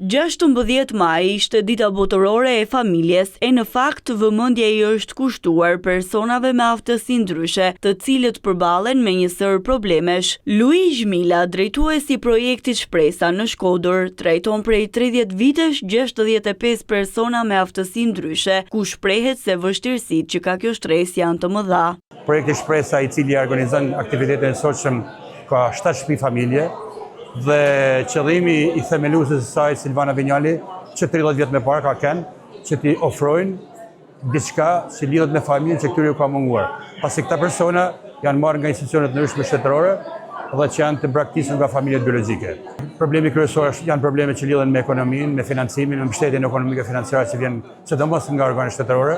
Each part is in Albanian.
16 maj ishte dita botërore e familjes e në fakt vëmendja i është kushtuar personave me aftësi ndryshe, të cilët përballen me një sër problemesh. Luiz Mila, drejtuesi i projektit Shpresa në Shkodër, trajton prej 30 vitesh 65 persona me aftësi ndryshe, ku shprehet se vështirësitë që ka kjo shtresë janë të mëdha. Projekti Shpresa, i cili organizon aktivitete në sotshëm, ka 7 shtëpi familje, dhe qëllimi i themeluesës së saj, Silvana Vinjali, që 30 vjet më parë ka kënë që t'i ofrojnë diçka që lidhet me familjen që këtyre ju ka munguar. Pasi këta persona janë marrë nga institucionet ndryshme shtetërore dhe që janë të braktisur nga familjet biologjike. Problemi kryesor janë probleme që lidhen me ekonominë, me financimin, me mbështetjen ekonomike financiare që vjen sidomos nga organet shtetërore.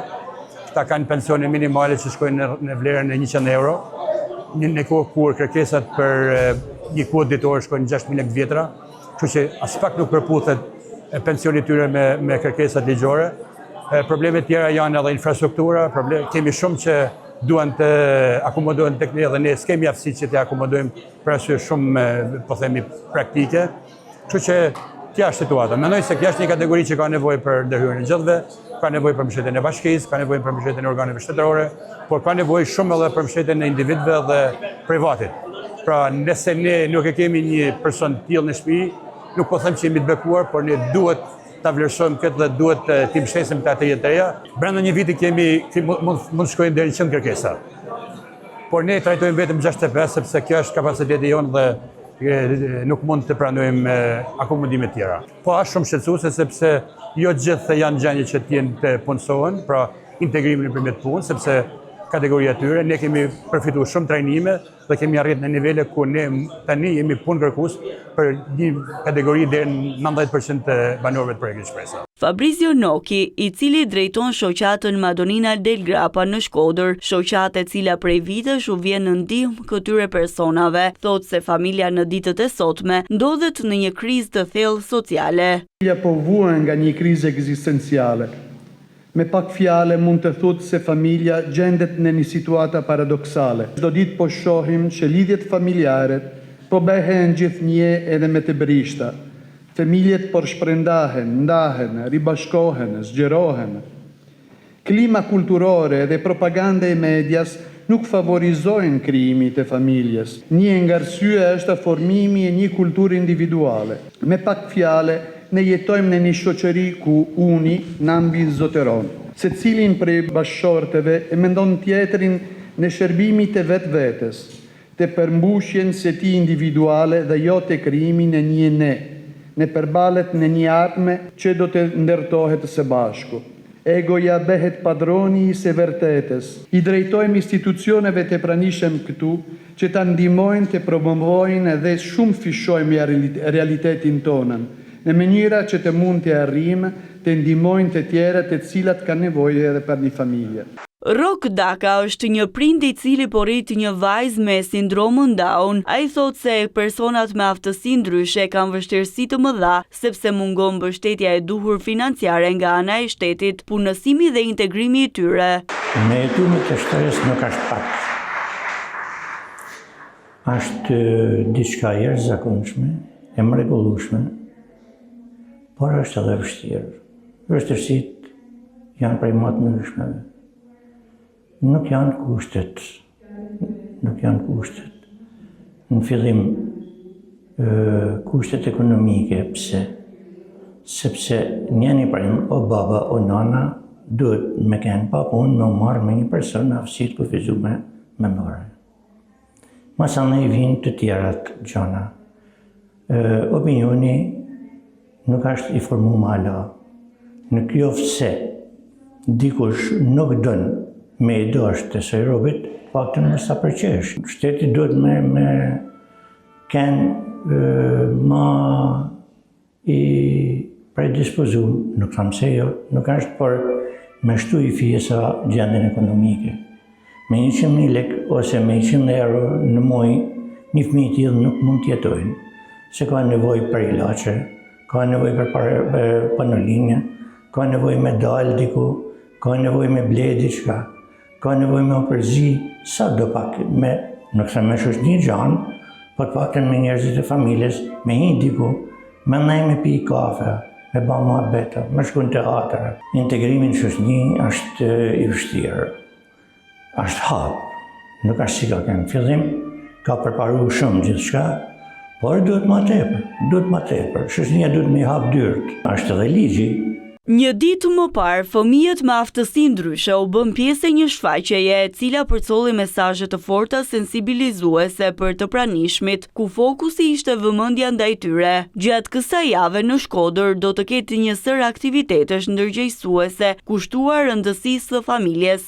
Këta kanë pensione minimale që shkojnë në vlerën e 100 euro, në kohë kur kërkesat për një kohë ditore shkojnë 6.000 lekë vjetra, kështu që as pak nuk përputhet pensioni tyre me kërkesat ligjore. Problemet tjera janë edhe infrastruktura, kemi shumë që duan të akomodohen tek ne dhe ne s'kemi aftësi që të akomodojmë për arsye shumë, po themi, praktike. Kështu që kjo është situata. Mendoj se kjo është një kategori që ka nevojë për ndërhyrjen e gjithëve, ka nevojë për mbështetjen e bashkisë, ka nevojë për mbështetjen e organeve shtetërore, por ka nevojë shumë edhe për mbështetjen e individëve dhe privatit. Pra, nëse ne nuk e kemi një person tillë në shtëpi, nuk po them që jemi të bekuar, por ne duhet ta vlerësojmë këtë dhe duhet t'i mbështesim këta të jetë reja. Brenda një viti mund shkojnë deri në 100 kërkesa. Por ne trajtojmë vetëm 65 sepse kjo është kapaciteti jonë dhe nuk mund të pranojmë akomodime tjera. Po është shumë shqetësuese sepse jo gjithë janë gjendje që t'jenë të punësohen, pra integrimin nëpërmjet punë, sepse kategoria tyre, ne kemi përfituar shumë trajnime dhe kemi arritur në nivele ku ne tani jemi punë kërkues për një kategori deri në 90% të banorëve të projektit Shpresa. Fabrizio Noki, i cili drejton shoqatën Madonina del Grappa në Shkodër, shoqatë e cila prej vitesh u vjen në ndihmë këtyre personave, thotë se familja në ditët e sotme ndodhet në një krizë të thellë sociale. Familja po vuan nga një krizë ekzistenciale. Me pak fjale mund të thotë se familja gjendet në një situata paradoksale. Çdo ditë po shohim që lidhjet familjare po bëhen gjithnjë edhe me të brishta. Familjet po shpërndahen, ndahen, ribashkohen, zgjerohen. Klima kulturore dhe propaganda e medias nuk favorizojnë krijimin e familjes. Një nga arsyet është formimi e një kulture individuale. Me pak fjale, ne jetojmë në një shoqëri ku uni na mbizotëron. Secilin prej bashkëshorteve e mendon tjetrin në shërbimin e vetvetes, të përmbushjen së tij individuale dhe jo të krijimin e një ne. Ne përballet në një armë që do të ndërtohet së bashku. Egoja bëhet padroni i së vërtetës. I drejtojmë institucioneve të pranishëm këtu që ta ndihmojnë të promovojnë dhe shumë fishojmë realitetin tonën, në mënyra që të mund të arrijmë të ndihmojnë të tjerët të cilat kanë nevojë edhe për një familje. Rok Daka është një prind i cili po rrit një vajzë me sindromën Down. Ai thotë se personat me aftësi ndryshe kanë vështirësi të mëdha sepse mungon mbështetja e duhur financiare nga ana e shtetit, punësimi dhe integrimi i tyre. Me jetimin të shtresë nuk është pak. Është diçka jashtëzakonshme, e mrekullueshme, por është edhe vështirë. Vështirësitë janë prej më të ndryshmeve. Nuk janë kushtet. Në fillim, kushtet ekonomike, pse? Sepse njëni prej o baba o nana duhet me kenë pa punë me marrë me një person aftësitë kufizuar me marrë. Masanën i vinë të tjerat gjona. Opinioni nuk është i formuar ala. Në kjo se dikush nuk dën me i dosht të saj robit, faktën me sa përqesh. Shteti duhet me kenë ma i predispozum, nuk thamë se jo, nuk është për me shtu i fjesa gjendjen ekonomike. Me 100.000 lekë ose me 100 euro në muaj, një fëmijë tillë nuk mund të jetojnë, se ka nevojë për ilaçe, ka nevojë për panolinje, ka nevojë me dalë diku, ka nevojë me ble diçka, ka nevojë me opërzi, sa do pak nuk se me shoqni gjanë, por paktën me njerëzit e familjes, me një diku, me ndaj me pi kafe, me ba muhabeta, me shku në teatr. Integrimin në shoqëni është i vështirë, është hap, nuk është si ka kënë fillim, ka përparu shumë gjithçka, por duhet ma tepër, shoqënia duhet me i hap dyert, është edhe ligji. Një ditë më parë, fëmijët me aftësi ndryshe u bën pjesë e një shfaqjeje e cila përcolli mesazhe të forta sensibilizuese për të pranishmit, ku fokusi ishte vëmendja ndaj tyre. Gjatë kësaj jave në Shkodër do të ketë një sër aktivitetesh ndërgjegjësuese kushtuar rëndësisë së familjes.